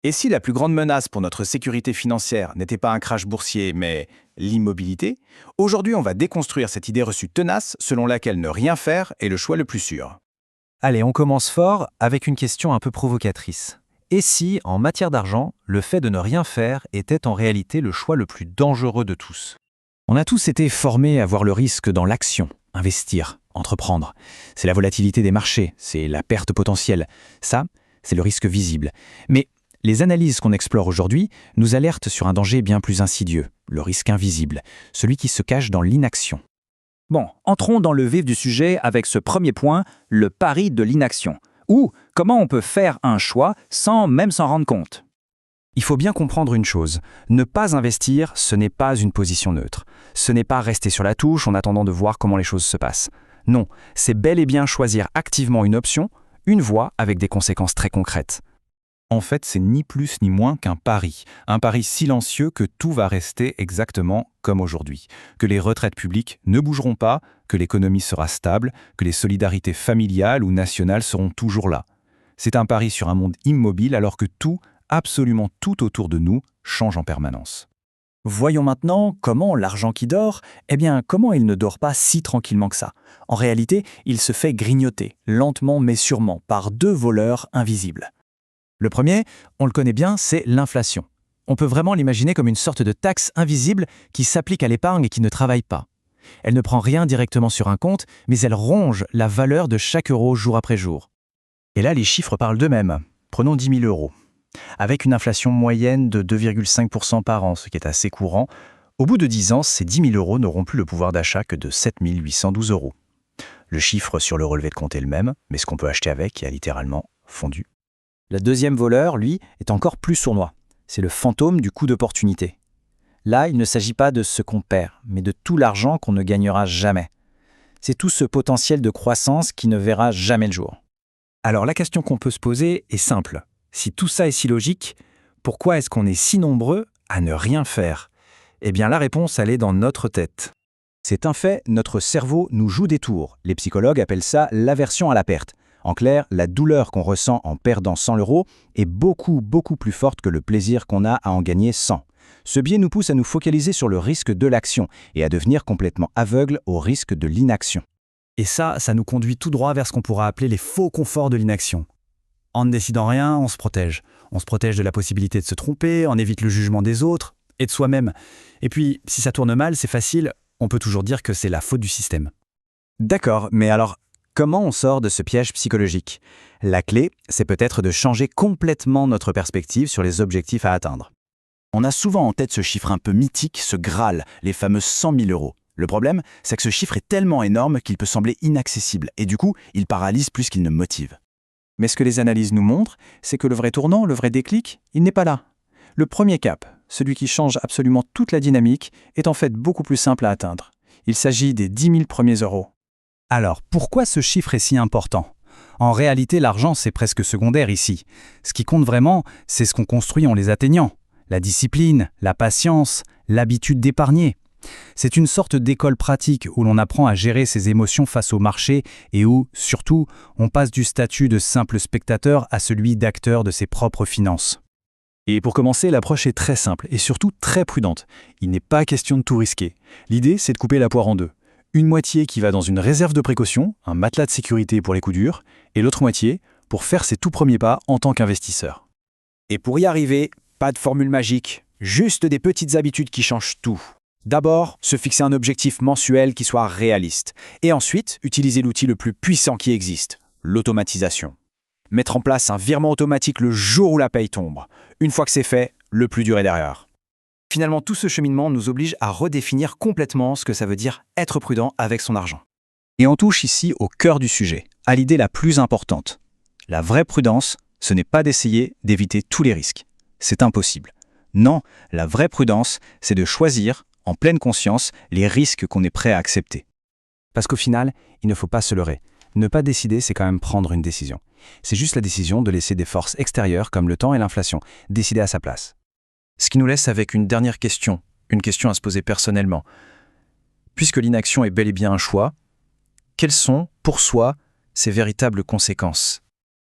Et si la plus grande menace pour notre sécurité financière n'était pas un crash boursier, mais l'immobilité, aujourd'hui on va déconstruire cette idée reçue tenace selon laquelle ne rien faire est le choix le plus sûr. Allez, on commence fort avec une question un peu provocatrice. Et si, en matière d'argent, le fait de ne rien faire était en réalité le choix le plus dangereux de tous? On a tous été formés à voir le risque dans l'action, investir, entreprendre. C'est la volatilité des marchés, c'est la perte potentielle. Ça, c'est le risque visible. Mais les analyses qu'on explore aujourd'hui nous alertent sur un danger bien plus insidieux, le risque invisible, celui qui se cache dans l'inaction. Bon, entrons dans le vif du sujet avec ce premier point, le pari de l'inaction. Ou comment on peut faire un choix sans même s'en rendre compte. Il faut bien comprendre une chose, ne pas investir, ce n'est pas une position neutre. Ce n'est pas rester sur la touche en attendant de voir comment les choses se passent. Non, c'est bel et bien choisir activement une option, une voie avec des conséquences très concrètes. En fait, c'est ni plus ni moins qu'un pari silencieux que tout va rester exactement comme aujourd'hui, que les retraites publiques ne bougeront pas, que l'économie sera stable, que les solidarités familiales ou nationales seront toujours là. C'est un pari sur un monde immobile alors que tout, absolument tout autour de nous, change en permanence. Voyons maintenant comment l'argent qui dort, comment il ne dort pas si tranquillement que ça. En réalité, il se fait grignoter, lentement mais sûrement, par deux voleurs invisibles. Le premier, on le connaît bien, c'est l'inflation. On peut vraiment l'imaginer comme une sorte de taxe invisible qui s'applique à l'épargne et qui ne travaille pas. Elle ne prend rien directement sur un compte, mais elle ronge la valeur de chaque euro jour après jour. Et là, les chiffres parlent d'eux-mêmes. Prenons 10 000 euros. Avec une inflation moyenne de 2,5% par an, ce qui est assez courant, au bout de 10 ans, ces 10 000 euros n'auront plus le pouvoir d'achat que de 7 812 euros. Le chiffre sur le relevé de compte est le même, mais ce qu'on peut acheter avec a littéralement fondu. Le deuxième voleur, lui, est encore plus sournois. C'est le fantôme du coût d'opportunité. Là, il ne s'agit pas de ce qu'on perd, mais de tout l'argent qu'on ne gagnera jamais. C'est tout ce potentiel de croissance qui ne verra jamais le jour. Alors la question qu'on peut se poser est simple. Si tout ça est si logique, pourquoi est-ce qu'on est si nombreux à ne rien faire? Eh bien la réponse, elle est dans notre tête. C'est un fait, notre cerveau nous joue des tours. Les psychologues appellent ça l'aversion à la perte. En clair, la douleur qu'on ressent en perdant 100 € est beaucoup plus forte que le plaisir qu'on a à en gagner 100. Ce biais nous pousse à nous focaliser sur le risque de l'action et à devenir complètement aveugles au risque de l'inaction. Et ça nous conduit tout droit vers ce qu'on pourra appeler les faux conforts de l'inaction. En ne décidant rien, on se protège. On se protège de la possibilité de se tromper, on évite le jugement des autres et de soi-même. Et puis, si ça tourne mal, c'est facile, on peut toujours dire que c'est la faute du système. D'accord, mais alors, comment on sort de ce piège psychologique? La clé, c'est peut-être de changer complètement notre perspective sur les objectifs à atteindre. On a souvent en tête ce chiffre un peu mythique, ce Graal, les fameux 100 000 euros. Le problème, c'est que ce chiffre est tellement énorme qu'il peut sembler inaccessible, et du coup, il paralyse plus qu'il ne motive. Mais ce que les analyses nous montrent, c'est que le vrai tournant, le vrai déclic, il n'est pas là. Le premier cap, celui qui change absolument toute la dynamique, est en fait beaucoup plus simple à atteindre. Il s'agit des 10 000 premiers euros. Alors, pourquoi ce chiffre est si important? En réalité, l'argent, c'est presque secondaire ici. Ce qui compte vraiment, c'est ce qu'on construit en les atteignant. La discipline, la patience, l'habitude d'épargner. C'est une sorte d'école pratique où l'on apprend à gérer ses émotions face au marché et où, surtout, on passe du statut de simple spectateur à celui d'acteur de ses propres finances. Et pour commencer, l'approche est très simple et surtout très prudente. Il n'est pas question de tout risquer. L'idée, c'est de couper la poire en deux. Une moitié qui va dans une réserve de précaution, un matelas de sécurité pour les coups durs, et l'autre moitié pour faire ses tout premiers pas en tant qu'investisseur. Et pour y arriver, pas de formule magique, juste des petites habitudes qui changent tout. D'abord, se fixer un objectif mensuel qui soit réaliste. Et ensuite, utiliser l'outil le plus puissant qui existe, l'automatisation. Mettre en place un virement automatique le jour où la paye tombe. Une fois que c'est fait, le plus dur est derrière. Finalement, tout ce cheminement nous oblige à redéfinir complètement ce que ça veut dire être prudent avec son argent. Et on touche ici au cœur du sujet, à l'idée la plus importante. La vraie prudence, ce n'est pas d'essayer d'éviter tous les risques. C'est impossible. Non, la vraie prudence, c'est de choisir, en pleine conscience, les risques qu'on est prêt à accepter. Parce qu'au final, il ne faut pas se leurrer. Ne pas décider, c'est quand même prendre une décision. C'est juste la décision de laisser des forces extérieures comme le temps et l'inflation décider à sa place. Ce qui nous laisse avec une dernière question, une question à se poser personnellement. Puisque l'inaction est bel et bien un choix, quelles sont, pour soi, ses véritables conséquences?